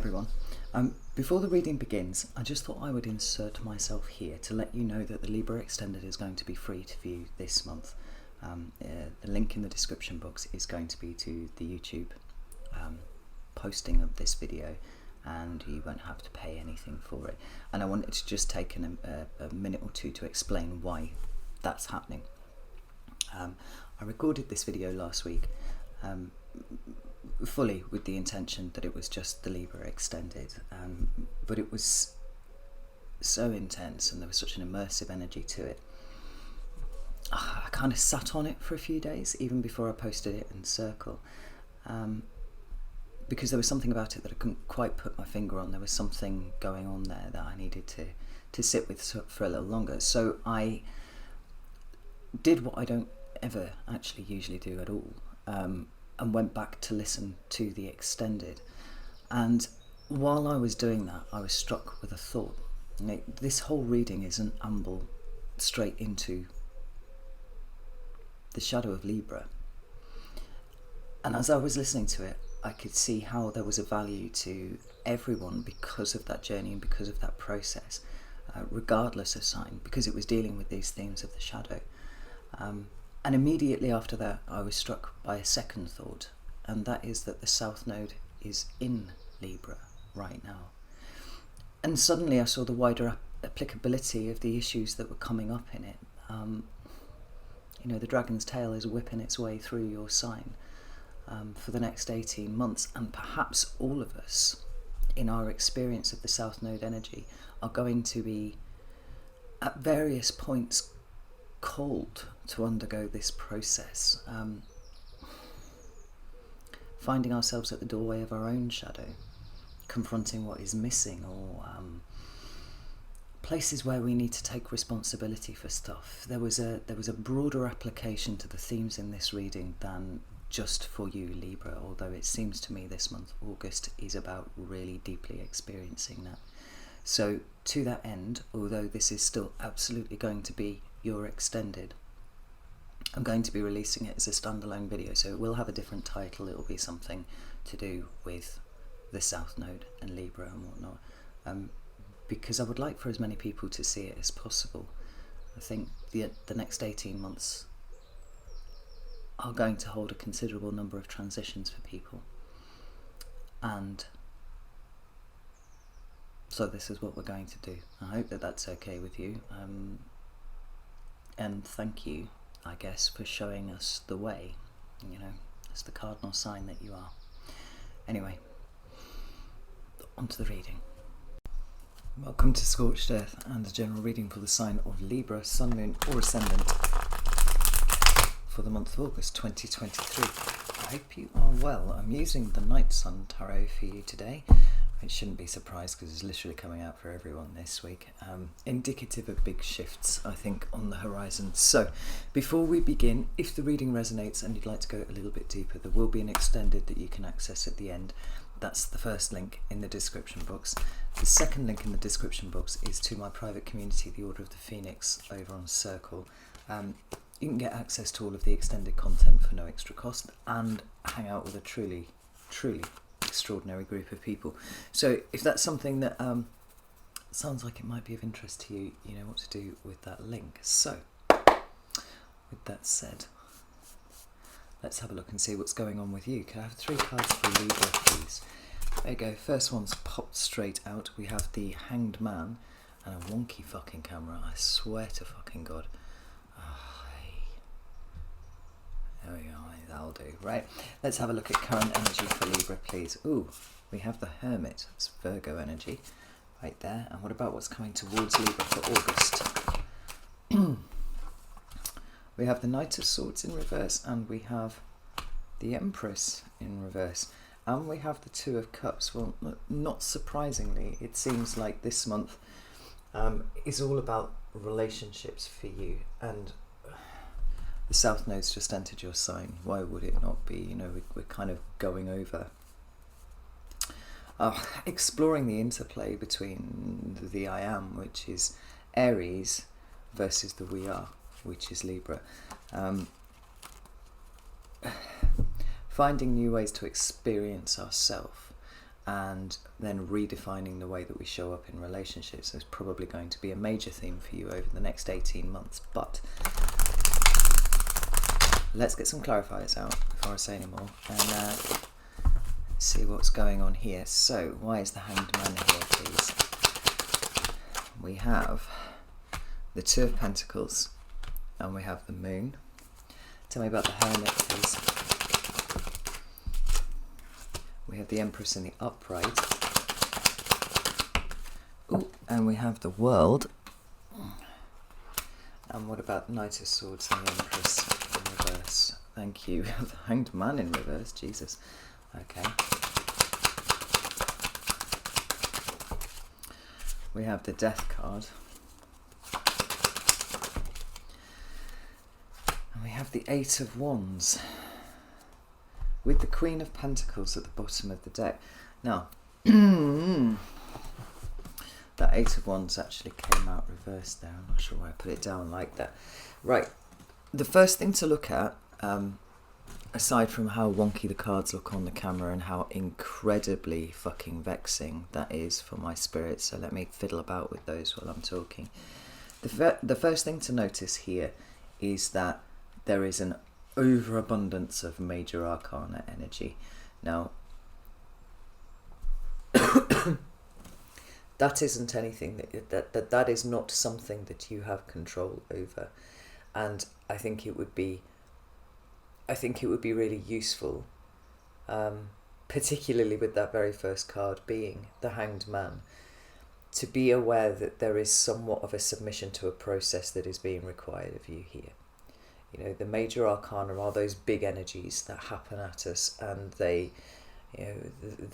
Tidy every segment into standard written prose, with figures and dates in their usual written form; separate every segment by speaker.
Speaker 1: everyone. Before the reading begins, I just thought I would insert myself here to let you know that the Libra Extended is going to be free to view this month. The link in the description box is going to be to the YouTube posting of this video, and you won't have to pay anything for it. And I wanted to just take a minute or two to explain why that's happening. I recorded this video last week fully with the intention that it was just the Libra Extended, but it was so intense and there was such an immersive energy to it. I kind of sat on it for a few days even before I posted it in Circle, because there was something about it that I couldn't quite put my finger on. There was something going on there that I needed to sit with for a little longer. So I did what I don't ever actually usually do at all, and went back to listen to the Extended. And while I was doing that, I was struck with a thought. This whole reading is an amble straight into the shadow of Libra. And as I was listening to it, I could see how there was a value to everyone because of that journey and because of that process, regardless of sign, because it was dealing with these themes of the shadow. And immediately after that, I was struck by a second thought, and that is that the South Node is in Libra right now. And suddenly I saw the wider applicability of the issues that were coming up in it. The dragon's tail is whipping its way through your sign for the next 18 months, and perhaps all of us, in our experience of the South Node energy, are going to be at various points called to undergo this process, finding ourselves at the doorway of our own shadow, confronting what is missing, or places where we need to take responsibility for stuff. There was a broader application to the themes in this reading than just for you, Libra, although it seems to me this month, August, is about really deeply experiencing that. So to that end, although this is still absolutely going to be your Extended, I'm going to be releasing it as a standalone video, so it will have a different title. It will be something to do with the South Node and Libra and whatnot, because I would like for as many people to see it as possible. I think the next 18 months are going to hold a considerable number of transitions for people, and so this is what we're going to do. I hope that that's okay with you, and thank you, I guess, for showing us the way, as the cardinal sign that you are. Anyway, on to the reading. Welcome to Scorched Earth and a general reading for the sign of Libra, Sun, Moon or Ascendant for the month of August 2023. I hope you are well. I'm using the Night Sun Tarot for you today. It shouldn't be surprised because it's literally coming out for everyone this week. Indicative of big shifts, I think, on the horizon. So, before we begin, if the reading resonates and you'd like to go a little bit deeper, there will be an Extended that you can access at the end. That's the first link in the description box. The second link in the description box is to my private community, the Order of the Phoenix, over on Circle. You can get access to all of the extended content for no extra cost and hang out with a truly, truly extraordinary group of people. So if that's something that sounds like it might be of interest to you, you know what to do with that link. So with that said, let's have a look and see what's going on with you. Can I have 3 cards for Libra, please? There you go. First one's popped straight out. We have the Hanged Man and a wonky fucking camera. I swear to fucking God. There we go, that'll do. Right, let's have a look at current energy for Libra, please. Ooh, we have the Hermit. It's Virgo energy right there. And what about what's coming towards Libra for August? We have the Knight of Swords in reverse, and we have the Empress in reverse. And we have the Two of Cups. Well, not surprisingly, it seems like this month is all about relationships for you. And the South Node's just entered your sign. Why would it not be? We're kind of going over, exploring the interplay between the I Am, which is Aries, versus the We Are, which is Libra. Finding new ways to experience ourselves and then redefining the way that we show up in relationships is probably going to be a major theme for you over the next 18 months. But let's get some clarifiers out before I say any more and see what's going on here. So, why is the Hanged Man here, please? We have the Two of Pentacles and we have the Moon. Tell me about the Hermit, please. We have the Empress in the upright. Ooh, and we have the World. And what about the Knight of Swords and the Empress in reverse? Thank you. The Hanged Man in reverse, Jesus. Okay. We have the Death card. And we have the Eight of Wands, with the Queen of Pentacles at the bottom of the deck. Now, that Eight of Wands actually came out reversed there. I'm not sure why I put it down like that. Right, the first thing to look at, aside from how wonky the cards look on the camera and how incredibly fucking vexing that is for my spirit, so let me fiddle about with those while I'm talking. The first thing to notice here is that there is an overabundance of major arcana energy. Now, that isn't anything that is not something that you have control over, and I think it would be really useful, particularly with that very first card being the Hanged Man, to be aware that there is somewhat of a submission to a process that is being required of you here. You know, the major arcana are those big energies that happen at us, and they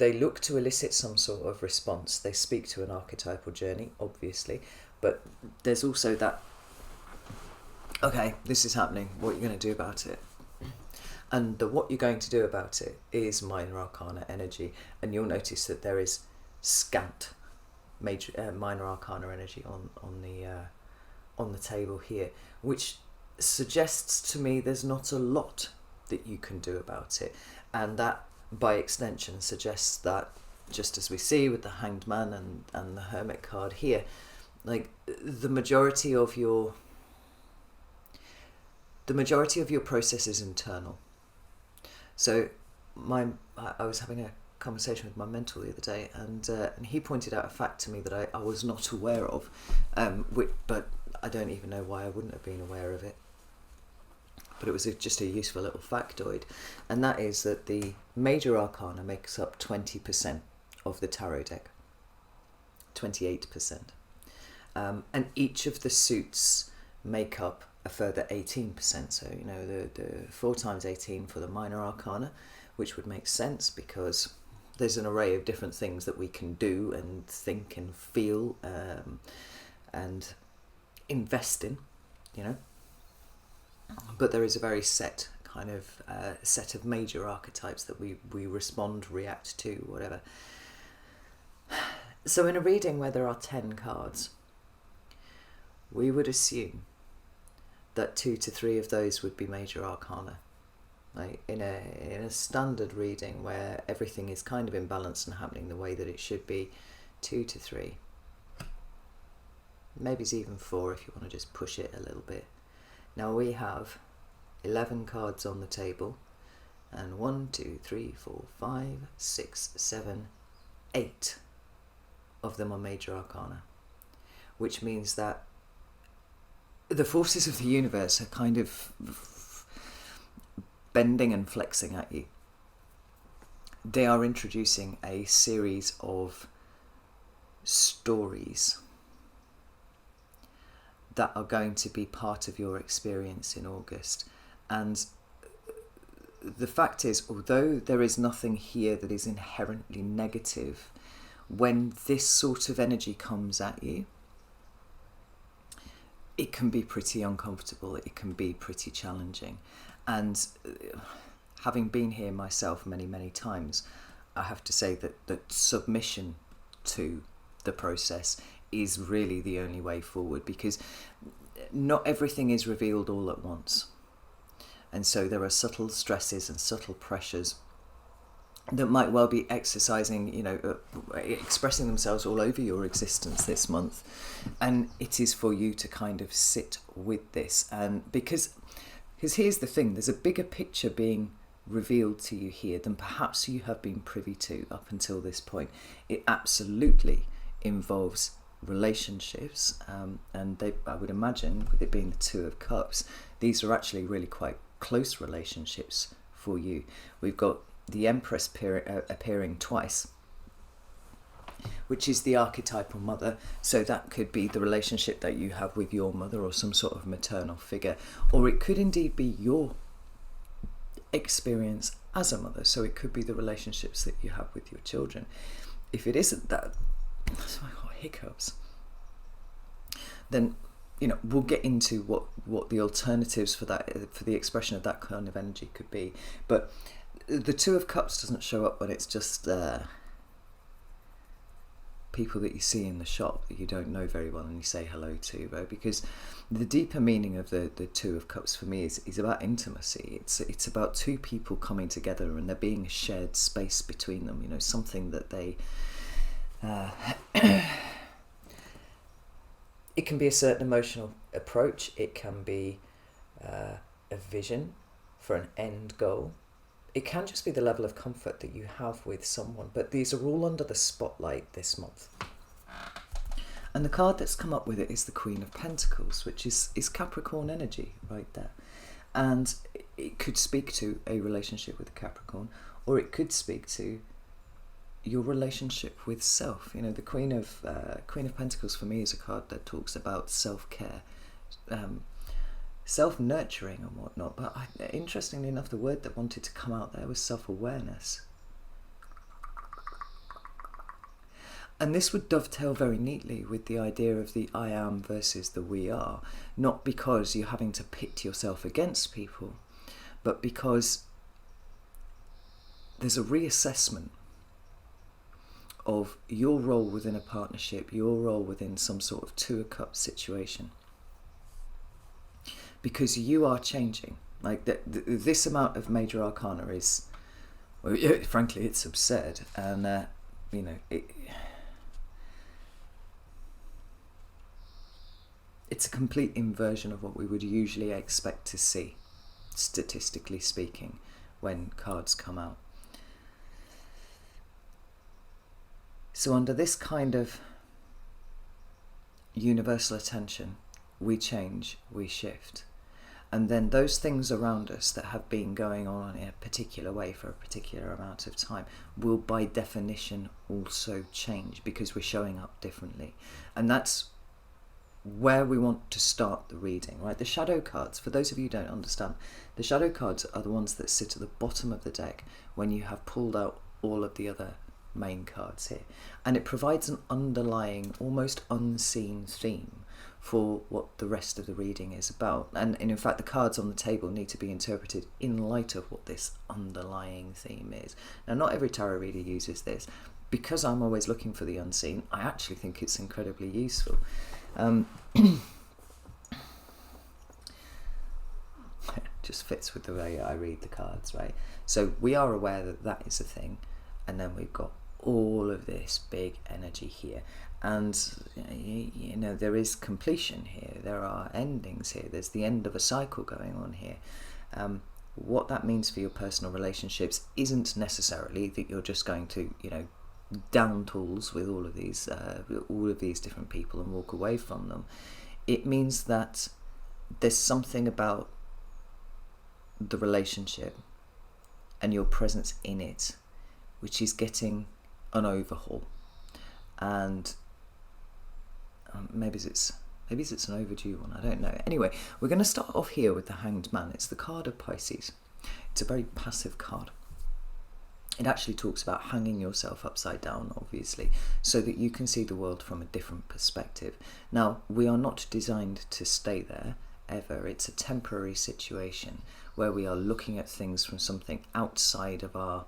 Speaker 1: look to elicit some sort of response. They speak to an archetypal journey, obviously, but there's also that, okay, this is happening, what are you going to do about it? And what you're going to do about it is minor arcana energy, and you'll notice that there is scant minor arcana energy on the table here, which suggests to me there's not a lot that you can do about it, and that by extension suggests that, just as we see with the Hanged Man and the Hermit card here, like the majority of your process is internal. So I was having a conversation with my mentor the other day, and he pointed out a fact to me that I was not aware of, but I don't even know why I wouldn't have been aware of it. But it was just a useful little factoid, and that is that the major arcana makes up 20% of the tarot deck, 28%, and each of the suits make up a further 18%. So you know the 4 times 18 for the minor arcana, which would make sense because there's an array of different things that we can do and think and feel and invest in, you know. But there is a very set kind of set of major archetypes that we respond, react to, whatever. So in a reading where there are 10 cards, we would assume that 2 to 3 of those would be major arcana. Like in a standard reading where everything is kind of in balance and happening the way that it should be, 2 to 3. Maybe it's even 4 if you want to just push it a little bit. Now we have 11 cards on the table, and 1, 2, 3, 4, 5, 6, 7, 8 of them are major arcana, which means that the forces of the universe are kind of bending and flexing at you. They are introducing a series of stories that are going to be part of your experience in August. And the fact is, although there is nothing here that is inherently negative, when this sort of energy comes at you, it can be pretty uncomfortable, it can be pretty challenging. And having been here myself many, many times, I have to say that submission to the process is really the only way forward, because not everything is revealed all at once, and so there are subtle stresses and subtle pressures that might well be exercising, expressing themselves all over your existence this month. And it is for you to kind of sit with this. And because here's the thing, there's a bigger picture being revealed to you here than perhaps you have been privy to up until this point. It absolutely involves relationships, and I would imagine, with it being the Two of Cups, these are actually really quite close relationships for you. We've got the Empress appearing twice, which is the archetypal mother. So that could be the relationship that you have with your mother or some sort of maternal figure, or it could indeed be your experience as a mother. So it could be the relationships that you have with your children. If it isn't that, that's why I got hiccups. Then we'll get into what the alternatives for the expression of that kind of energy could be. But the Two of Cups doesn't show up when it's just people that you see in the shop that you don't know very well and you say hello to, right? Because the deeper meaning of the Two of Cups for me is about intimacy. It's about two people coming together and there being a shared space between them. Something that they. It can be a certain emotional approach. It can be a vision for an end goal. It can just be the level of comfort that you have with someone. But these are all under the spotlight this month. And the card that's come up with it is the Queen of Pentacles, which is Capricorn energy right there. And it could speak to a relationship with a Capricorn, or it could speak to your relationship with self. The Queen of Pentacles for me is a card that talks about self-care, self-nurturing and whatnot. But interestingly enough, the word that wanted to come out there was self-awareness. And this would dovetail very neatly with the idea of the I am versus the we are, not because you're having to pit yourself against people, but because there's a reassessment of your role within a partnership, your role within some sort of Two of Cups situation. Because you are changing. Like this amount of major arcana is, well, frankly, it's absurd. And, it's a complete inversion of what we would usually expect to see, statistically speaking, when cards come out. So under this kind of universal attention, we change, we shift. And then those things around us that have been going on in a particular way for a particular amount of time will by definition also change because we're showing up differently. And that's where we want to start the reading, right? The shadow cards, for those of you who don't understand, the shadow cards are the ones that sit at the bottom of the deck when you have pulled out all of the other main cards here. And it provides an underlying, almost unseen theme for what the rest of the reading is about. And in fact, the cards on the table need to be interpreted in light of what this underlying theme is. Now, not every tarot reader uses this. Because I'm always looking for the unseen, I actually think it's incredibly useful. Just fits with the way I read the cards, right? So we are aware that that is a thing, and then we've got all of this big energy here, and there is completion here, there are endings here, there's the end of a cycle going on here. What that means for your personal relationships isn't necessarily that you're just going to down tools with all of these different people and walk away from them. It means that there's something about the relationship and your presence in it which is getting an overhaul, and maybe it's an overdue one, I don't know. Anyway, we're going to start off here with the Hanged Man. It's the card of Pisces. It's a very passive card. It actually talks about hanging yourself upside down, obviously, so that you can see the world from a different perspective. Now, we are not designed to stay there ever. It's a temporary situation where we are looking at things from something outside of our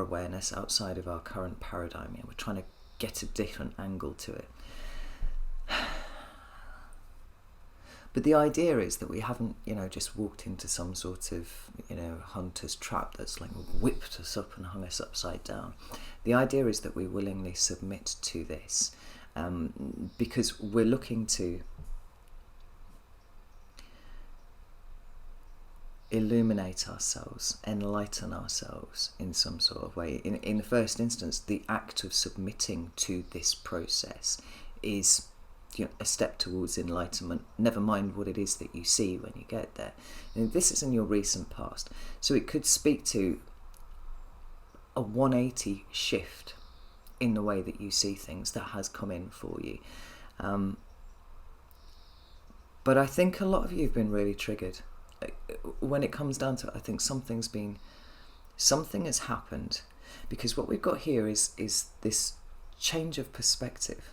Speaker 1: awareness, outside of our current paradigm. We're trying to get a different angle to it. But the idea is that we haven't, just walked into some sort of, hunter's trap that's like whipped us up and hung us upside down. The idea is that we willingly submit to this, because we're looking to illuminate ourselves, enlighten ourselves in some sort of way. In the first instance, the act of submitting to this process is a step towards enlightenment, never mind what it is that you see when you get there. And this is in your recent past, so it could speak to a 180 shift in the way that you see things that has come in for you. But I think a lot of you have been really triggered. When it comes down to it, I think something has happened, because what we've got here is this change of perspective.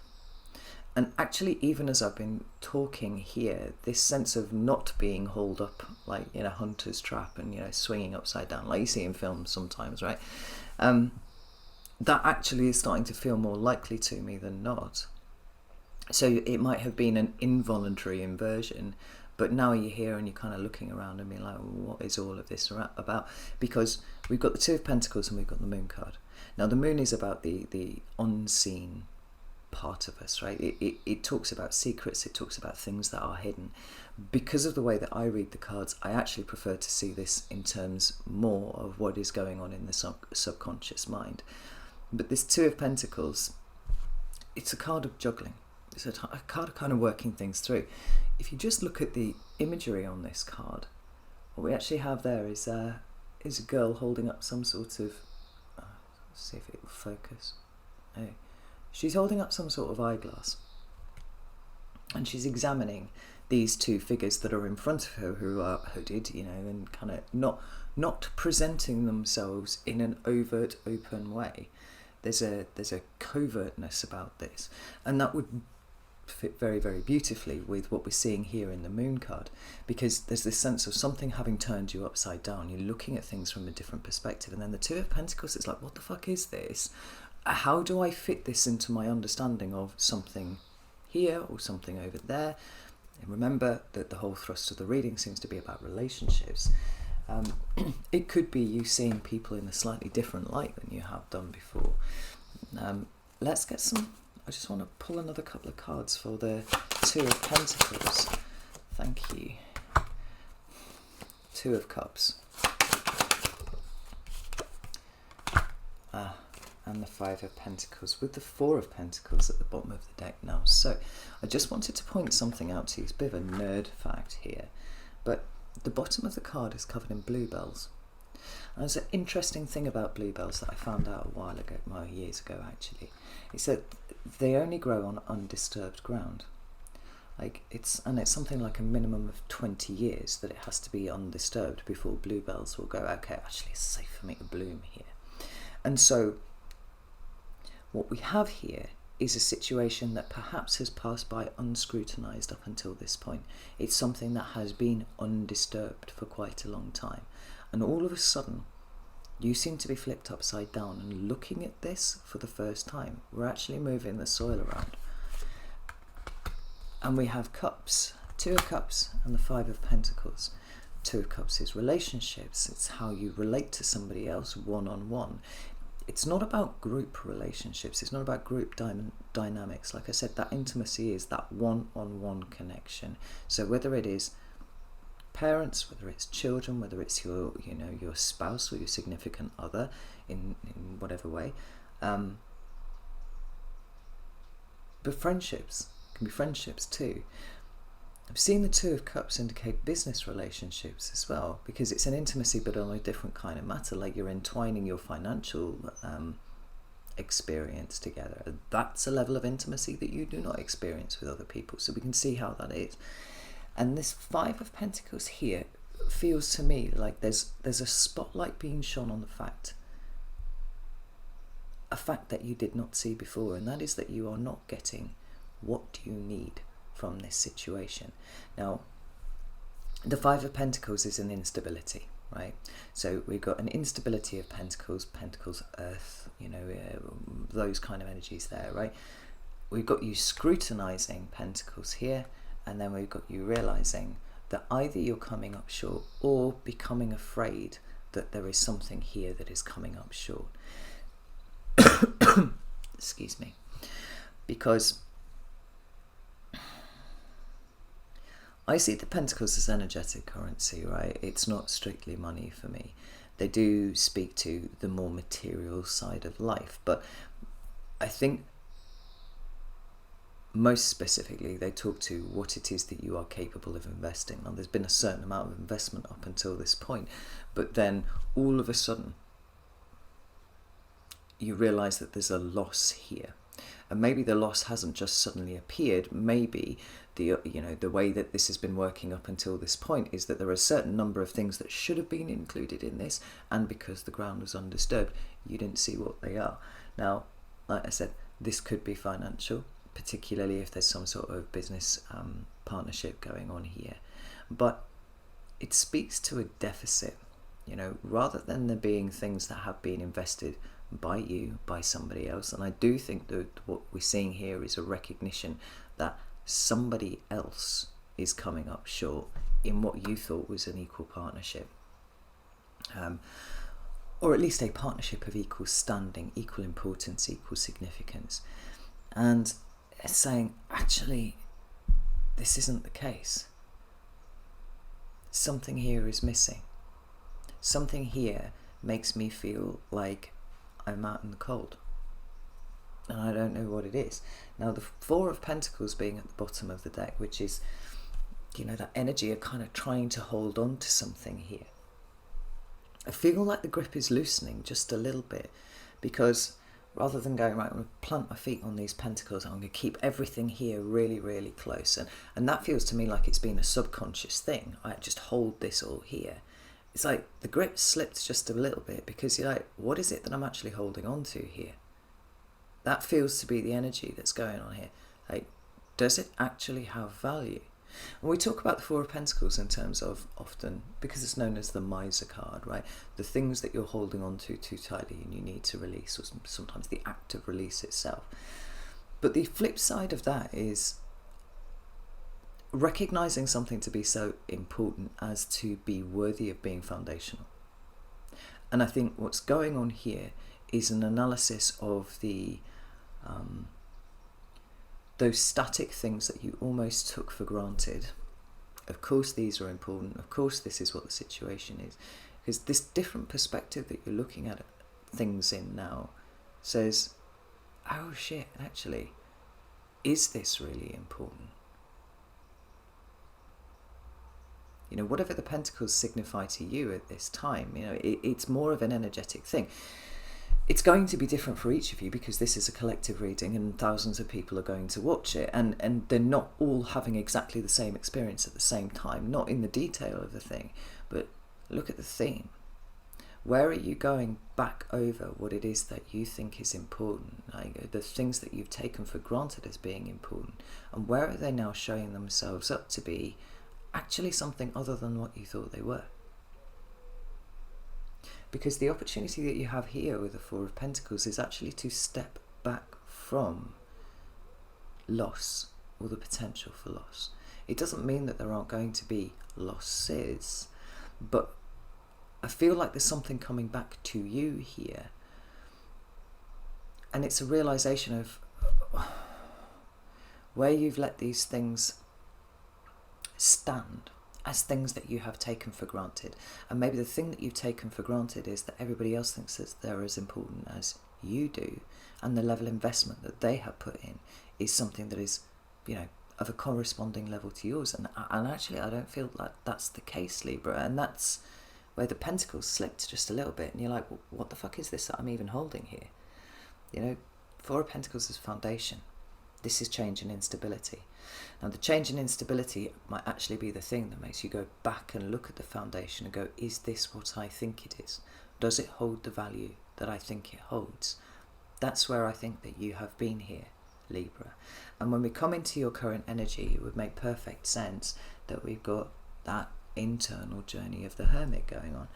Speaker 1: And actually, even as I've been talking here, this sense of not being hauled up like in a hunter's trap and swinging upside down like you see in films sometimes, right? That actually is starting to feel more likely to me than not. So it might have been an involuntary inversion, but now you're here and you're kind of looking around and being like, what is all of this about? Because we've got the Two of Pentacles and we've got the Moon card. Now the Moon is about the unseen part of us, right? It talks about secrets, it talks about things that are hidden. Because of the way that I read the cards, I actually prefer to see this in terms more of what is going on in the subconscious mind. But this Two of Pentacles, it's a card of juggling. It's a card of kind of working things through. If you just look at the imagery on this card, what we actually have there is a girl holding up some sort of, let's see if it will focus. Hey. She's holding up some sort of eyeglass, and she's examining these two figures that are in front of her, who are hooded, and kind of not presenting themselves in an overt, open way. There's a covertness about this, and that would fit very, very beautifully with what we're seeing here in the Moon card, because there's this sense of something having turned you upside down. You're looking at things from a different perspective, and then the Two of Pentacles, it's like, what the fuck is this? How do I fit this into my understanding of something here or something over there? And remember that the whole thrust of the reading seems to be about relationships. It could be you seeing people in a slightly different light than you have done before. Let's get some. I just want to pull another couple of cards for the Two of Pentacles. Thank you. Two of Cups. And the Five of Pentacles, with the Four of Pentacles at the bottom of the deck now. So I just wanted to point something out to you. It's a bit of a nerd fact here, but the bottom of the card is covered in bluebells. And there's an interesting thing about bluebells that I found out a while ago, well, years ago actually. It's that they only grow on undisturbed ground. It's something like a minimum of 20 years that it has to be undisturbed before bluebells will go, okay, actually it's safe for me to bloom here. And so what we have here is a situation that perhaps has passed by unscrutinized up until this point. It's something that has been undisturbed for quite a long time. And all of a sudden, you seem to be flipped upside down and looking at this for the first time. We're actually moving the soil around. And we have cups, Two of Cups and the Five of Pentacles. Two of Cups is relationships. It's how you relate to somebody else one-on-one. It's not about group relationships. It's not about group dynamics. Like I said, that intimacy is that one-on-one connection. So whether it is parents, whether it's children, whether it's your spouse or your significant other in whatever way, but friendships can be friendships too. I've seen the Two of Cups indicate business relationships as well, because it's an intimacy but on a different kind of matter, like you're entwining your financial experience together. That's a level of intimacy that you do not experience with other people, so we can see how that is. And this Five of Pentacles here feels to me like there's a spotlight being shone on the fact, a fact that you did not see before, and that is that you are not getting what you need from this situation. Now, the Five of Pentacles is an instability, right? So we've got an instability of Pentacles, Earth, those kind of energies there, right? We've got you scrutinizing Pentacles here. And then we've got you realizing that either you're coming up short or becoming afraid that there is something here that is coming up short. Excuse me. Because I see the Pentacles as energetic currency, right? It's not strictly money for me. They do speak to the more material side of life, but I think most specifically they talk to what it is that you are capable of investing. Now, there's been a certain amount of investment up until this point, but then all of a sudden you realize that there's a loss here. And maybe the loss hasn't just suddenly appeared. Maybe the way that this has been working up until this point is that there are a certain number of things that should have been included in this, and because the ground was undisturbed, you didn't see what they are. Now, like I said, this could be financial, particularly if there's some sort of business partnership going on here. But it speaks to a deficit, rather than there being things that have been invested by you, by somebody else. And I do think that what we're seeing here is a recognition that somebody else is coming up short in what you thought was an equal partnership, or at least a partnership of equal standing, equal importance, equal significance. And it's saying, actually, this isn't the case. Something here is missing. Something here makes me feel like I'm out in the cold, and I don't know what it is. Now, the Four of Pentacles being at the bottom of the deck, which is, that energy of kind of trying to hold on to something here. I feel like the grip is loosening just a little bit, because rather than going, right, I'm going to plant my feet on these pentacles, I'm going to keep everything here really, really close. And that feels to me like it's been a subconscious thing. I just hold this all here. It's like the grip slipped just a little bit, because you're like, what is it that I'm actually holding on to here? That feels to be the energy that's going on here. Like, does it actually have value? And we talk about the Four of Pentacles in terms of, often, because it's known as the miser card, right? The things that you're holding on to too tightly and you need to release, or sometimes the act of release itself. But the flip side of that is recognizing something to be so important as to be worthy of being foundational. And I think what's going on here is an analysis of those static things that you almost took for granted. Of course these are important, of course this is what the situation is, because this different perspective that you're looking at things in now says, oh shit, actually, is this really important? Whatever the pentacles signify to you at this time, it's more of an energetic thing. It's going to be different for each of you, because this is a collective reading and thousands of people are going to watch it, and they're not all having exactly the same experience at the same time, not in the detail of the thing, but look at the theme. Where are you going back over what it is that you think is important, like the things that you've taken for granted as being important, and where are they now showing themselves up to be actually something other than what you thought they were? Because the opportunity that you have here with the Four of Pentacles is actually to step back from loss, or the potential for loss. It doesn't mean that there aren't going to be losses, but I feel like there's something coming back to you here. And it's a realization of where you've let these things stand as things that you have taken for granted. And maybe the thing that you've taken for granted is that everybody else thinks that they're as important as you do, and the level of investment that they have put in is something that is, of a corresponding level to yours. And actually, I don't feel like that's the case, Libra. And that's where the pentacles slipped just a little bit, and you're like, well, what the fuck is this that I'm even holding here? Four of Pentacles is foundation. This is change and instability. Now, the change and instability might actually be the thing that makes you go back and look at the foundation and go, is this what I think it is? Does it hold the value that I think it holds? That's where I think that you have been here, Libra. And when we come into your current energy, it would make perfect sense that we've got that internal journey of the Hermit going on.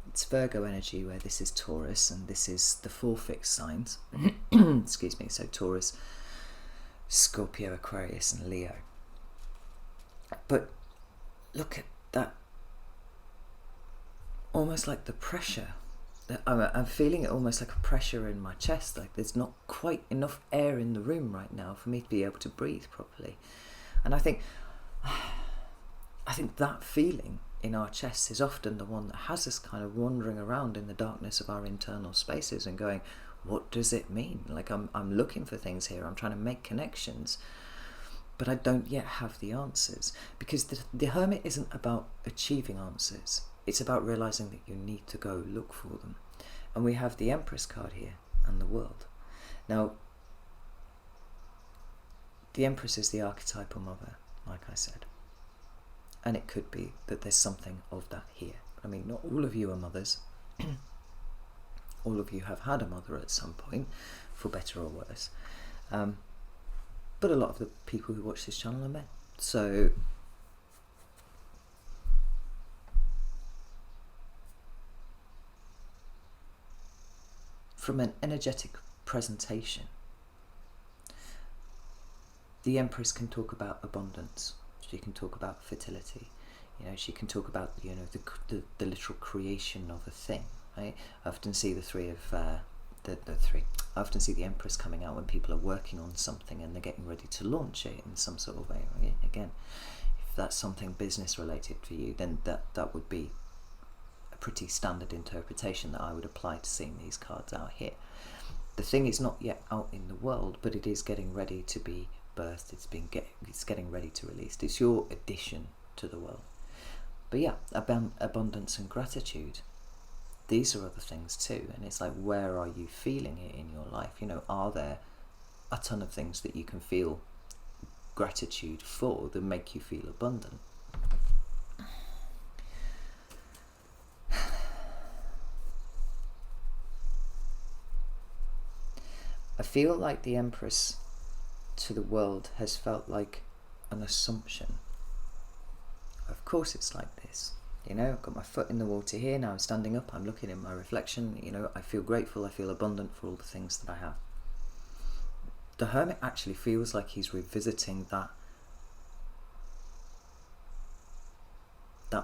Speaker 1: It's Virgo energy, where this is Taurus, and this is the four fixed signs. Excuse me. So Taurus, Scorpio, Aquarius and Leo. look at that, almost like the pressure. I'm feeling it almost like a pressure in my chest, like there's not quite enough air in the room right now for me to be able to breathe properly. And I think that feeling in our chests is often the one that has us kind of wandering around in the darkness of our internal spaces and going, what does it mean? Like I'm looking for things here, I'm trying to make connections, but I don't yet have the answers. Because the Hermit isn't about achieving answers, it's about realizing that you need to go look for them. And we have the Empress card here and the World. Now, the Empress is the archetypal mother, like I said. And it could be that there's something of that here. I mean, not all of you are mothers. All of you have had a mother at some point, for better or worse. But a lot of the people who watch this channel are men. So from an energetic presentation, the Empress can talk about abundance. She can talk about fertility. You know, she can talk about, you know, the literal creation of a thing. Right? I often see the three. I often see the Empress coming out when people are working on something and they're getting ready to launch it in some sort of way. Right? Again, if that's something business related for you, then that would be a pretty standard interpretation that I would apply to seeing these cards out here. The thing is not yet out in the world, but it is getting ready to be birthed. It's getting ready to release. It's your addition to the world. But yeah, abundance and gratitude, these are other things too. And it's like, where are you feeling it in your life? You know, are there a ton of things that you can feel gratitude for that make you feel abundant? I feel like the Empress to the World has felt like an assumption. Of course it's like this. You know, I've got my foot in the water here, now I'm standing up, I'm looking in my reflection, you know, I feel grateful, I feel abundant for all the things that I have. The Hermit actually feels like he's revisiting that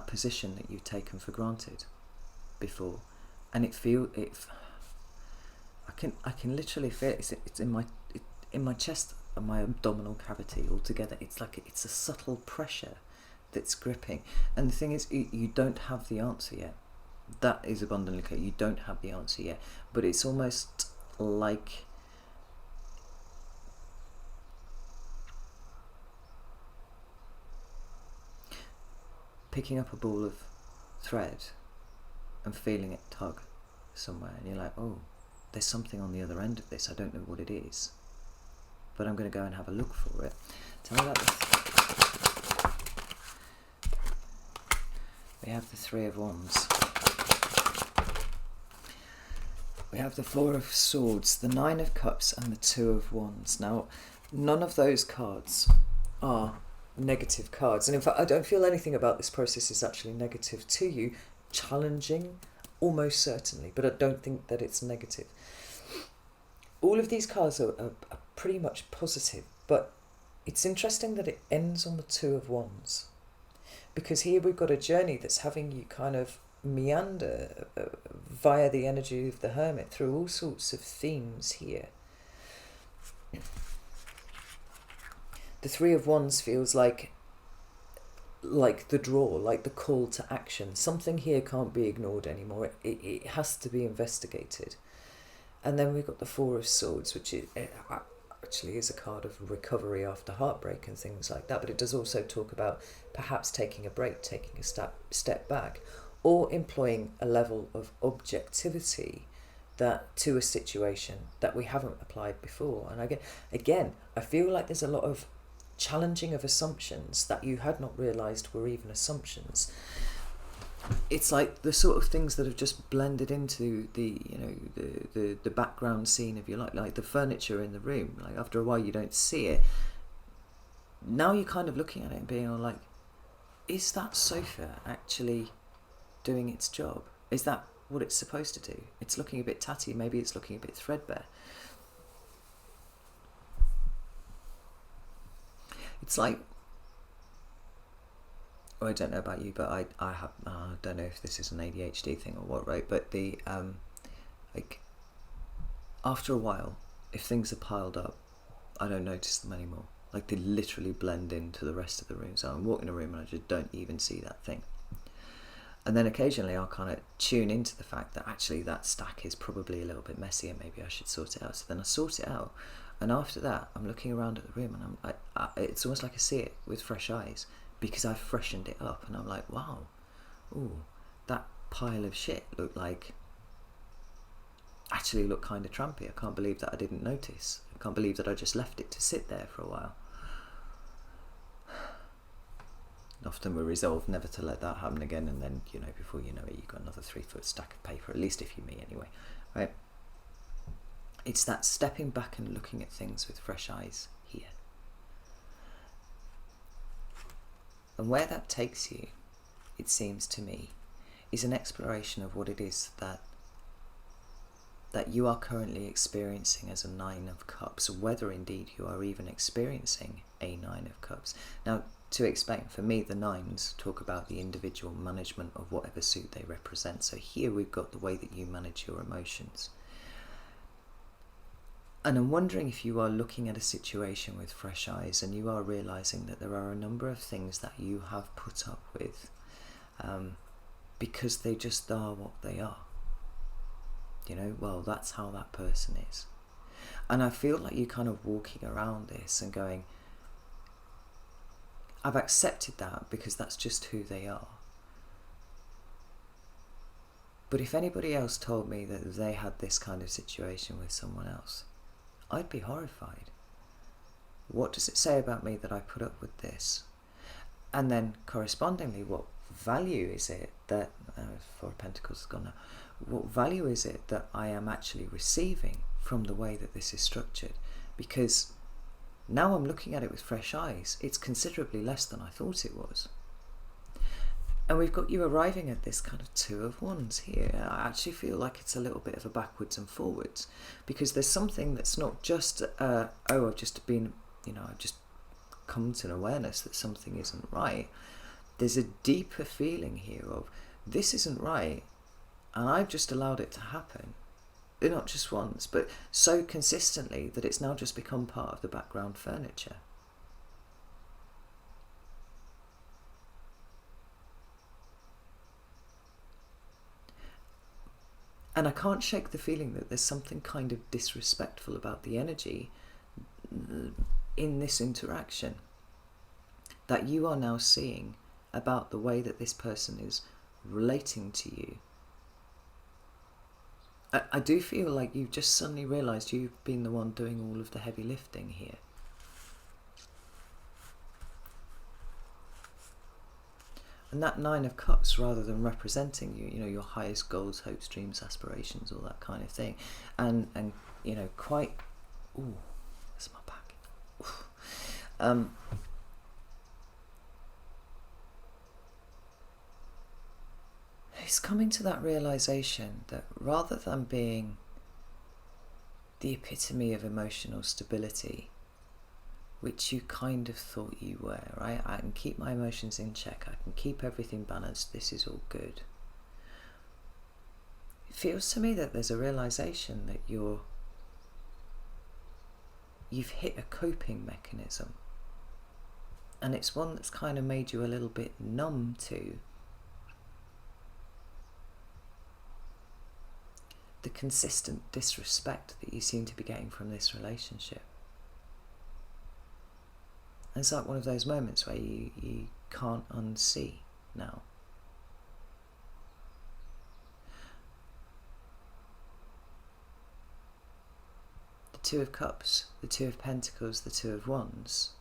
Speaker 1: position that you've taken for granted before. And I can literally feel it. It's in my chest and my abdominal cavity all together. It's like it's a subtle pressure that's gripping. And the thing is, you don't have the answer yet. That is abundantly clear. You don't have the answer yet. But it's almost like picking up a ball of thread and feeling it tug somewhere. And you're like, oh, there's something on the other end of this. I don't know what it is, but I'm going to go and have a look for it. Tell me about this. We have the Three of Wands. We have the Four of Swords, the Nine of Cups, and the Two of Wands. Now, none of those cards are negative cards. And in fact, I don't feel anything about this process is actually negative to you. Challenging, almost certainly, but I don't think that it's negative. All of these cards are pretty much positive, but it's interesting that it ends on the Two of Wands. Because here we've got a journey that's having you kind of meander via the energy of the Hermit through all sorts of themes here. The Three of Wands feels like the draw, like the call to action. Something here can't be ignored anymore. It has to be investigated. And then we've got the Four of Swords, which actually is a card of recovery after heartbreak and things like that. But it does also talk about perhaps taking a break, taking a step back, or employing a level of objectivity that to a situation that we haven't applied before. And again, I feel like there's a lot of challenging of assumptions that you had not realised were even assumptions. It's like the sort of things that have just blended into the, you know, the background scene of your life, like the furniture in the room. Like after a while you don't see it. Now you're kind of looking at it and being all like, is that sofa actually doing its job? Is that what it's supposed to do? It's looking a bit tatty, maybe it's looking a bit threadbare. It's like or I don't know about you, but I have, I don't know if this is an ADHD thing or what, right? But the, like, after a while, if things are piled up, I don't notice them anymore. Like, they literally blend into the rest of the room. So I'm walking a room and I just don't even see that thing. And then occasionally I'll kind of tune into the fact that actually that stack is probably a little bit messy and maybe I should sort it out. So then I sort it out. And after that, I'm looking around at the room and it's almost like I see it with fresh eyes because I've freshened it up. And I'm like, wow, ooh, that pile of shit looked kind of trampy. I can't believe that I didn't notice. I can't believe that I just left it to sit there for a while. Often we're resolved never to let that happen again, and then, you know, before you know it, you've got another 3-foot stack of paper, at least if you're me anyway, right? It's that stepping back and looking at things with fresh eyes here. And where that takes you, it seems to me, is an exploration of what it is that you are currently experiencing as a 9 of Cups, whether indeed you are even experiencing a 9 of Cups. Now, to explain, for me, the 9s talk about the individual management of whatever suit they represent. So here we've got the way that you manage your emotions. And I'm wondering if you are looking at a situation with fresh eyes and you are realising that there are a number of things that you have put up with because they just are what they are. You know, well, that's how that person is. And I feel like you're kind of walking around this and going, I've accepted that because that's just who they are. But if anybody else told me that they had this kind of situation with someone else, I'd be horrified. What does it say about me that I put up with this? And then correspondingly, what value is it that, Four of Pentacles has gone now, what value is it that I am actually receiving from the way that this is structured? Because now I'm looking at it with fresh eyes. It's considerably less than I thought it was. And we've got you arriving at this kind of 2 of Wands here. I actually feel like it's a little bit of a backwards and forwards, because there's something that's not just, I've just been, I've just come to an awareness that something isn't right. There's a deeper feeling here of, this isn't right, and I've just allowed it to happen. Not just once, but so consistently that it's now just become part of the background furniture. And I can't shake the feeling that there's something kind of disrespectful about the energy in this interaction that you are now seeing about the way that this person is relating to you. I do feel like you've just suddenly realised you've been the one doing all of the heavy lifting here. And that 9 of Cups, rather than representing you, your highest goals, hopes, dreams, aspirations, all that kind of thing, and quite, ooh, that's my back. It's coming to that realisation that rather than being the epitome of emotional stability, which you kind of thought you were, right? I can keep my emotions in check, I can keep everything balanced, this is all good. It feels to me that there's a realisation that you've hit a coping mechanism, and it's one that's kind of made you a little bit numb to the consistent disrespect that you seem to be getting from this relationship. And it's like one of those moments where you can't unsee now. The 2 of Cups, the 2 of Pentacles, the 2 of Wands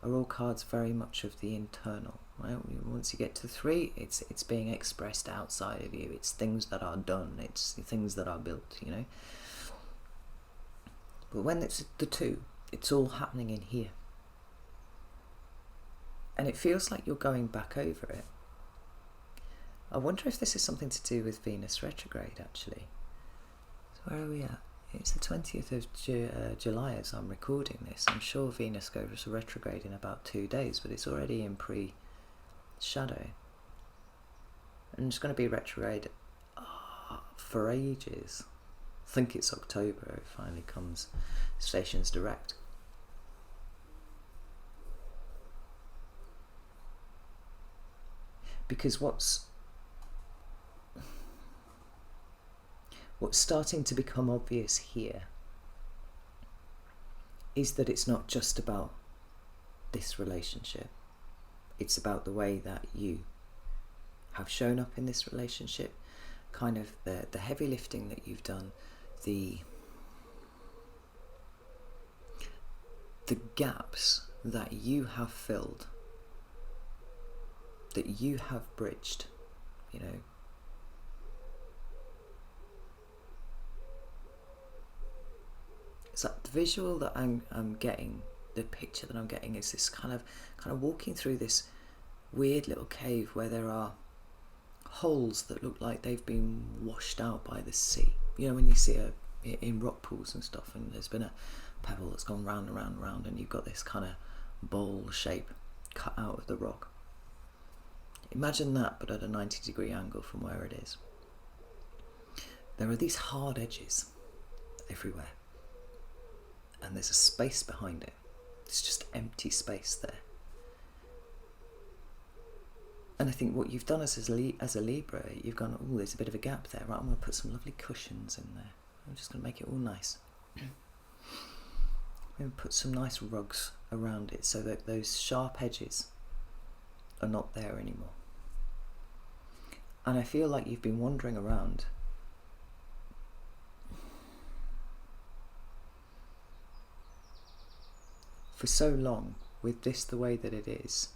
Speaker 1: are all cards very much of the internal. Right? Once you get to 3, it's being expressed outside of you. It's things that are done. It's things that are built. But when it's the 2, it's all happening in here, and it feels like you're going back over it. I wonder if this is something to do with Venus retrograde. Actually, so where are we at? It's the 20th of July as I'm recording this. I'm sure Venus goes retrograde in about 2 days, but it's already in shadow. And it's going to be retrograde for ages. I think it's October it finally comes. Stations direct. Because what's starting to become obvious here is that it's not just about this relationship. It's about the way that you have shown up in this relationship, kind of the heavy lifting that you've done, the gaps that you have filled, that you have bridged, you know. It's like the visual that I'm getting, the picture that I'm getting is this kind of walking through this weird little cave where there are holes that look like they've been washed out by the sea. You know, when you see in rock pools and stuff, and there's been a pebble that's gone round and round and round, and you've got this kind of bowl shape cut out of the rock. Imagine that, but at a 90-degree angle from where it is. There are these hard edges everywhere, and there's a space behind it. It's just empty space there. And I think what you've done as a Libra, you've gone, oh, there's a bit of a gap there. Right, I'm going to put some lovely cushions in there. I'm just going to make it all nice. I'm going to put some nice rugs around it so that those sharp edges are not there anymore. And I feel like you've been wandering around for so long with this the way that it is,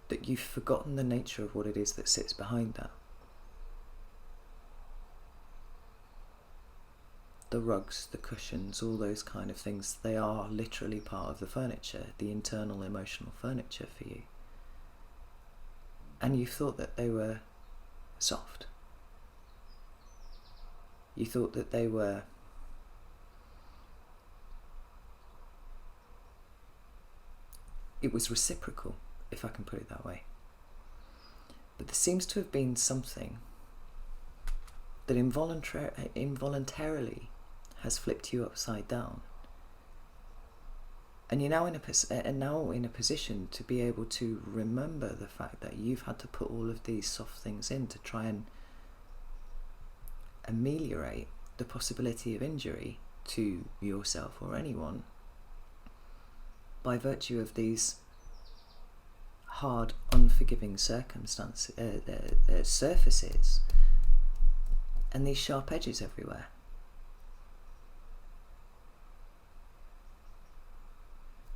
Speaker 1: that you've forgotten the nature of what it is that sits behind that. The rugs, the cushions, all those kind of things, they are literally part of the furniture, the internal emotional furniture for you. And you thought that they were soft. You thought that they were it was reciprocal, if I can put it that way. But there seems to have been something that involuntarily has flipped you upside down. And you're now in a position to be able to remember the fact that you've had to put all of these soft things in to try and ameliorate the possibility of injury to yourself or anyone by virtue of these hard, unforgiving circumstances, surfaces, and these sharp edges everywhere.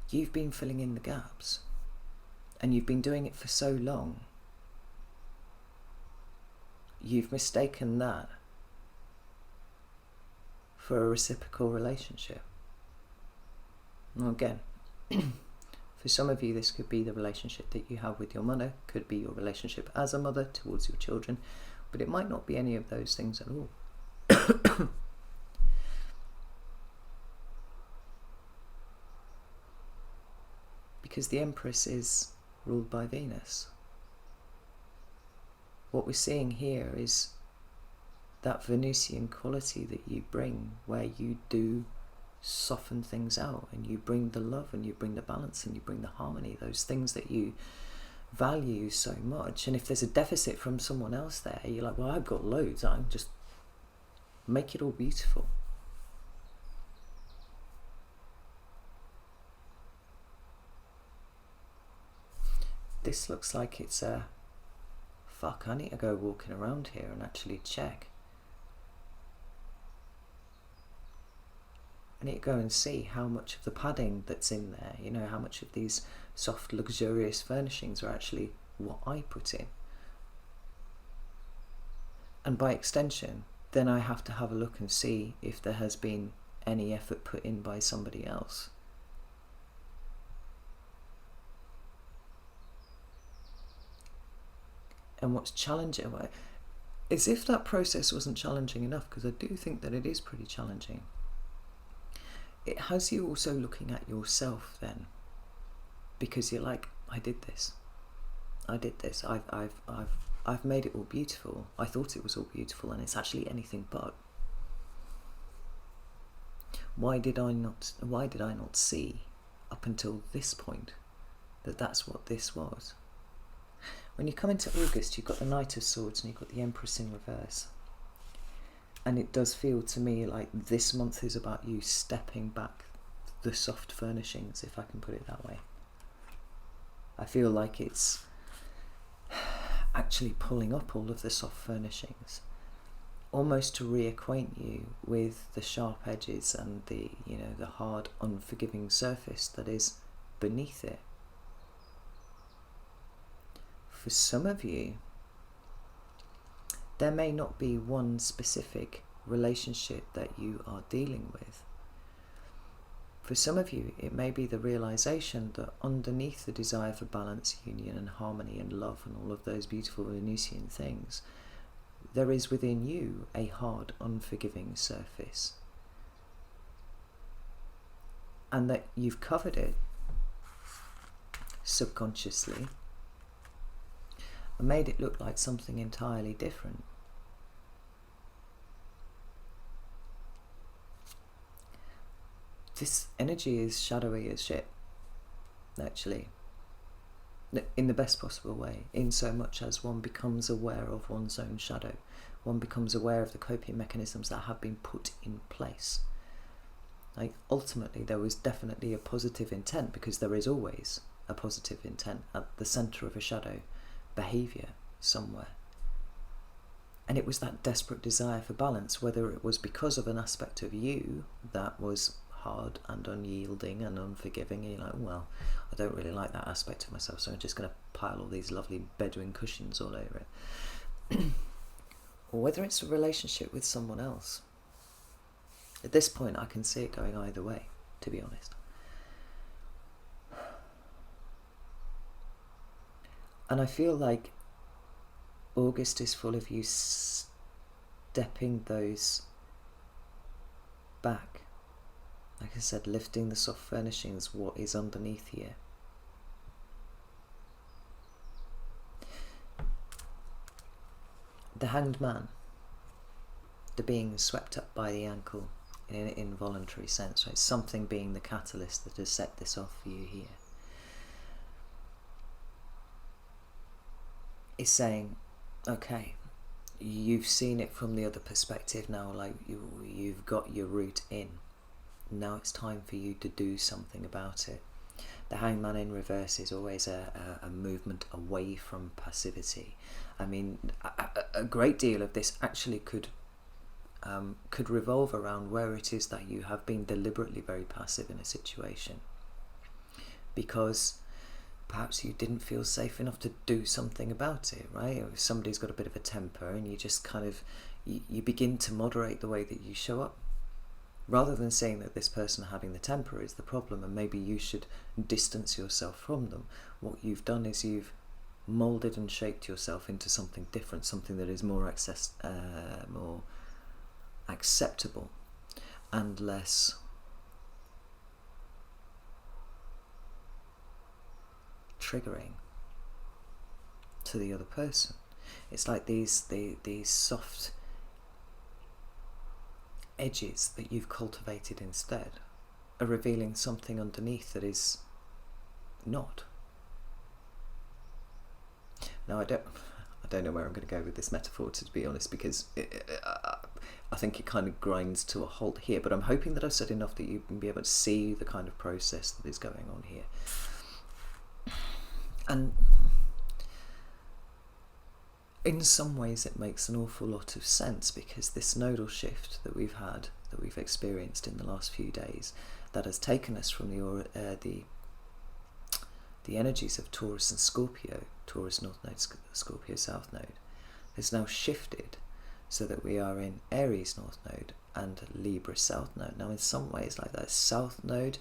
Speaker 1: You've been filling in the gaps, and you've been doing it for so long. You've mistaken that for a reciprocal relationship. Now again, for some of you this could be the relationship that you have with your mother, could be your relationship as a mother towards your children, but it might not be any of those things at all. Because the Empress is ruled by Venus. What we're seeing here is that Venusian quality that you bring, where you do soften things out, and you bring the love, and you bring the balance, and you bring the harmony, those things that you value so much. And if there's a deficit from someone else there, you're like, well, I've got loads, I'm just make it all beautiful. This looks like it's a fuck, I need to go walking around here and actually check. I need to go and see how much of the padding that's in there, you know, how much of these soft, luxurious furnishings are actually what I put in. And by extension, then I have to have a look and see if there has been any effort put in by somebody else. And what's challenging, as if that process wasn't challenging enough, because I do think that it is pretty challenging. It has you also looking at yourself then, because you're like, I did this. I did this. I've made it all beautiful. I thought it was all beautiful, and it's actually anything but. Why did I not see up until this point that that's what this was? When you come into August, you've got the Knight of Swords and you've got the Empress in reverse. And it does feel to me like this month is about you stepping back the soft furnishings, if I can put it that way. I feel like it's actually pulling up all of the soft furnishings, almost to reacquaint you with the sharp edges and the hard, unforgiving surface that is beneath it. For some of you, there may not be one specific relationship that you are dealing with. For some of you, it may be the realization that underneath the desire for balance, union and harmony and love and all of those beautiful Venusian things, there is within you a hard, unforgiving surface. And that you've covered it subconsciously and made it look like something entirely different. This energy is shadowy as shit, actually, in the best possible way, in so much as one becomes aware of one's own shadow. One becomes aware of the coping mechanisms that have been put in place. Like, ultimately, there was definitely a positive intent, because there is always a positive intent at the centre of a shadow behaviour somewhere. And it was that desperate desire for balance, whether it was because of an aspect of you that was hard and unyielding and unforgiving, and you're like, well, I don't really like that aspect of myself, so I'm just going to pile all these lovely Bedouin cushions all over it. Or whether it's a relationship with someone else. At this point, I can see it going either way, to be honest. And I feel like August is full of you stepping those back. Like I said, lifting the soft furnishings, what is underneath here. The Hanged Man, the being swept up by the ankle in an involuntary sense, right? Something being the catalyst that has set this off for you here. Is saying, okay, you've seen it from the other perspective now, like you've got your root in. Now it's time for you to do something about it. The Hangman in reverse is always a movement away from passivity. I mean, a great deal of this actually could revolve around where it is that you have been deliberately very passive in a situation, because perhaps you didn't feel safe enough to do something about it, right? Or if somebody's got a bit of a temper and you just kind of, you begin to moderate the way that you show up. Rather than saying that this person having the temper is the problem and maybe you should distance yourself from them, what you've done is you've moulded and shaped yourself into something different, something that is more acceptable and less triggering to the other person. It's like these soft edges that you've cultivated instead are revealing something underneath that is not. Now I don't know where I'm going to go with this metaphor, to be honest, because I think it kind of grinds to a halt here, but I'm hoping that I've said enough that you can be able to see the kind of process that is going on here. And in some ways it makes an awful lot of sense, because this nodal shift that we've had, that we've experienced in the last few days, that has taken us from the energies of Taurus and Scorpio, Taurus North Node, Scorpio South Node, has now shifted so that we are in Aries North Node and Libra South Node. Now in some ways, like that South Node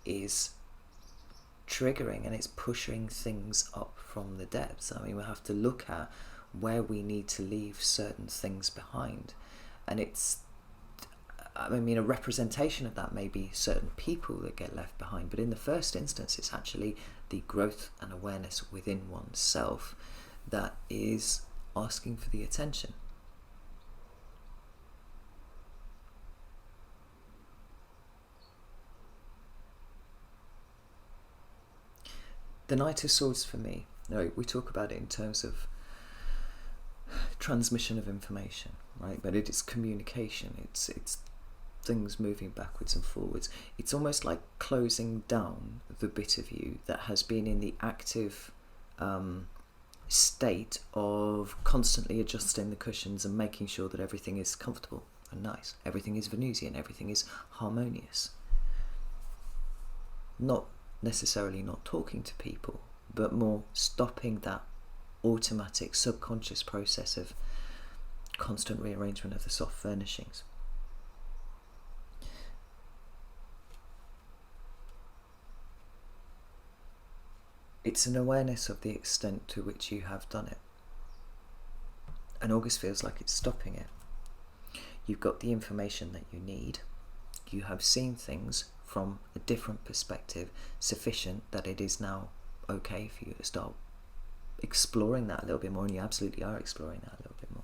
Speaker 1: is triggering and it's pushing things up from the depths. I mean, we have to look at where we need to leave certain things behind, and it's I mean, a representation of that may be certain people that get left behind, but in the first instance, it's actually the growth and awareness within oneself that is asking for the attention. The Knight of Swords for me, no, we talk about it in terms of transmission of information, right? But it is communication. It's things moving backwards and forwards. It's almost like closing down the bit of you that has been in the active state of constantly adjusting the cushions and making sure that everything is comfortable and nice. Everything is Venusian. Everything is harmonious. Not necessarily not talking to people, but more stopping that automatic subconscious process of constant rearrangement of the soft furnishings. It's an awareness of the extent to which you have done it. And August feels like it's stopping it. You've got the information that you need. You have seen things from a different perspective, sufficient that it is now okay for you to start exploring that a little bit more, and you absolutely are exploring that a little bit more.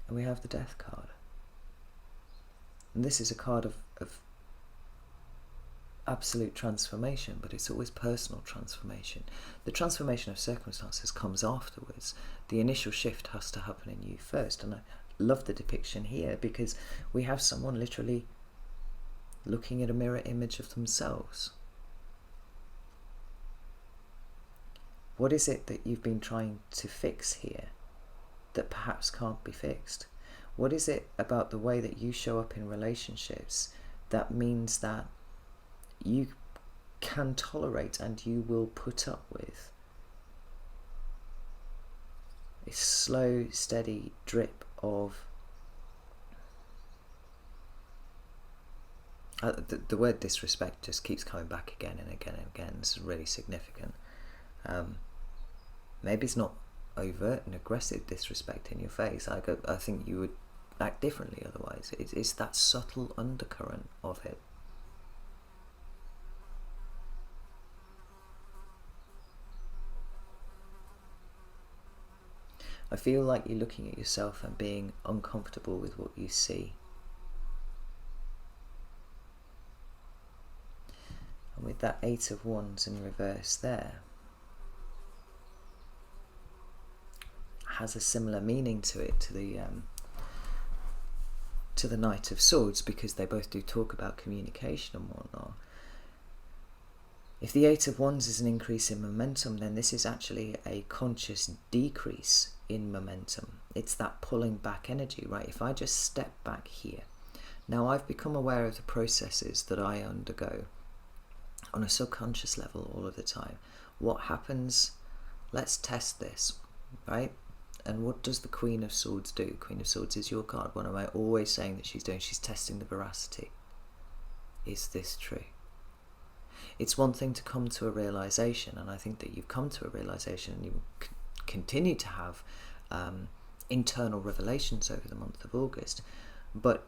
Speaker 1: And we have the Death card. And this is a card of absolute transformation, but it's always personal transformation. The transformation of circumstances comes afterwards. The initial shift has to happen in you first. And I love the depiction here because we have someone literally looking at a mirror image of themselves. What is it that you've been trying to fix here that perhaps can't be fixed? What is it about the way that you show up in relationships that means that you can tolerate and you will put up with a slow, steady drip of the word disrespect just keeps coming back again and again and again. This is really significant. Maybe it's not overt and aggressive disrespect in your face. I think you would act differently otherwise. It's that subtle undercurrent of it. I feel like you're looking at yourself and being uncomfortable with what you see. And with that Eight of Wands in reverse there, has a similar meaning to it, to the Knight of Swords, because they both do talk about communication and whatnot. If the Eight of Wands is an increase in momentum, then this is actually a conscious decrease in momentum. It's that pulling back energy, right? If I just step back here, now I've become aware of the processes that I undergo on a subconscious level all of the time. What happens? Let's test this, right? And what does the Queen of Swords do? Queen of Swords is your card. What am I always saying that she's doing? She's testing the veracity. Is this true? It's one thing to come to a realization, and I think that you've come to a realization and you continue to have internal revelations over the month of August, but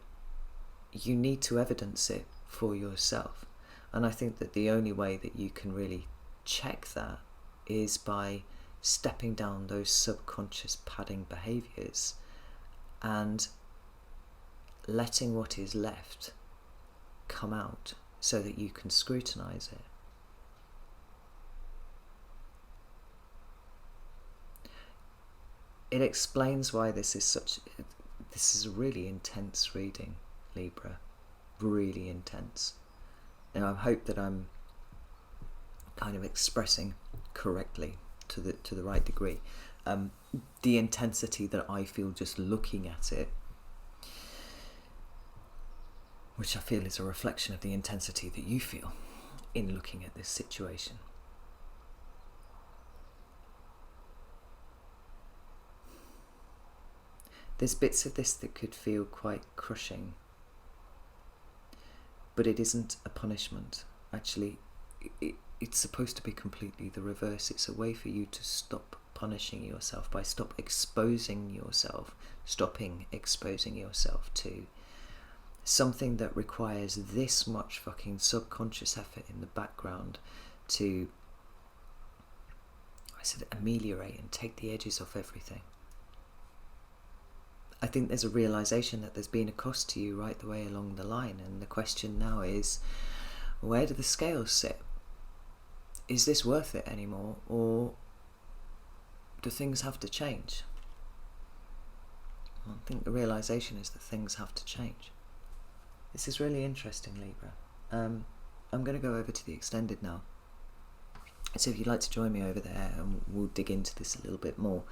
Speaker 1: you need to evidence it for yourself. And I think that the only way that you can really check that is by stepping down those subconscious padding behaviors and letting what is left come out so that you can scrutinize it. It explains why this is a really intense reading, Libra. Really intense. Now I hope that I'm kind of expressing correctly to the right degree the intensity that I feel just looking at it, which I feel is a reflection of the intensity that you feel in looking at this situation. There's bits of this that could feel quite crushing, but it isn't a punishment. Actually, it's supposed to be completely the reverse. It's a way for you to stop punishing yourself, by stopping exposing yourself to something that requires this much fucking subconscious effort in the background to, ameliorate and take the edges off everything. I think there's a realization that there's been a cost to you right the way along the line, and the question now is, where do the scales sit? Is this worth it anymore, or do things have to change? I think the realization is that things have to change. This is really interesting, Libra. I'm going to go over to the extended now. So if you'd like to join me over there and we'll dig into this a little bit more,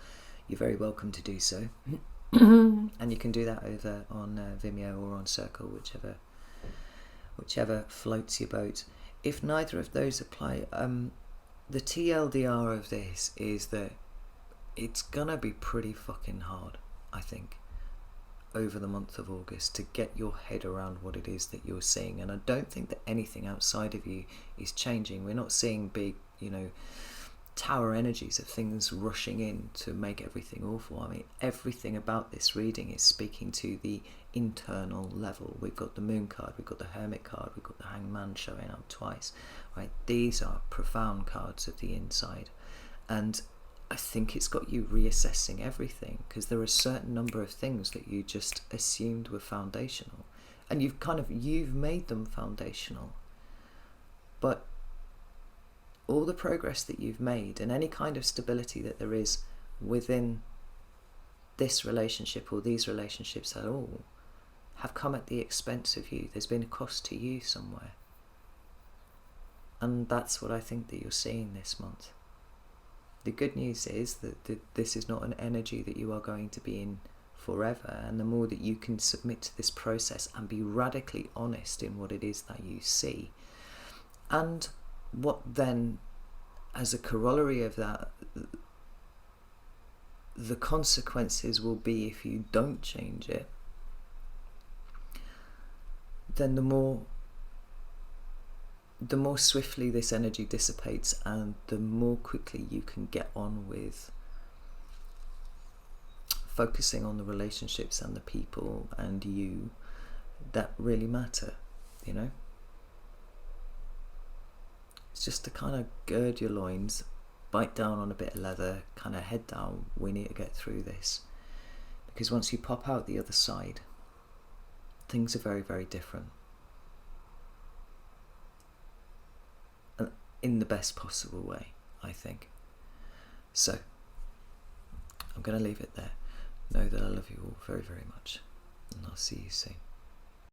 Speaker 1: you're very welcome to do so. And you can do that over on Vimeo or on Circle, whichever floats your boat. If neither of those apply, the TLDR of this is that it's gonna be pretty fucking hard, I think, over the month of August to get your head around what it is that you're seeing. And I don't think that anything outside of you is changing. We're not seeing big, tower energies of things rushing in to make everything awful. I mean, everything about this reading is speaking to the internal level. We've got the Moon card, we've got the Hermit card, we've got the Hangman showing up twice, right? These are profound cards of the inside, and I think it's got you reassessing everything, because there are a certain number of things that you just assumed were foundational, and you've made them foundational, but all the progress that you've made and any kind of stability that there is within this relationship or these relationships at all have come at the expense of you. There's been a cost to you somewhere. And that's what I think that you're seeing this month. The good news is that this is not an energy that you are going to be in forever, and the more that you can submit to this process and be radically honest in what it is that you see, and what then, as a corollary of that, the consequences will be if you don't change it, then the more swiftly this energy dissipates, and the more quickly you can get on with focusing on the relationships and the people and you that really matter, It's just to kind of gird your loins, bite down on a bit of leather, kind of head down. We need to get through this, because once you pop out the other side, things are very, very different, and in the best possible way, I think. So I'm going to leave it there. Know that I love you all very, very much, and I'll see you soon.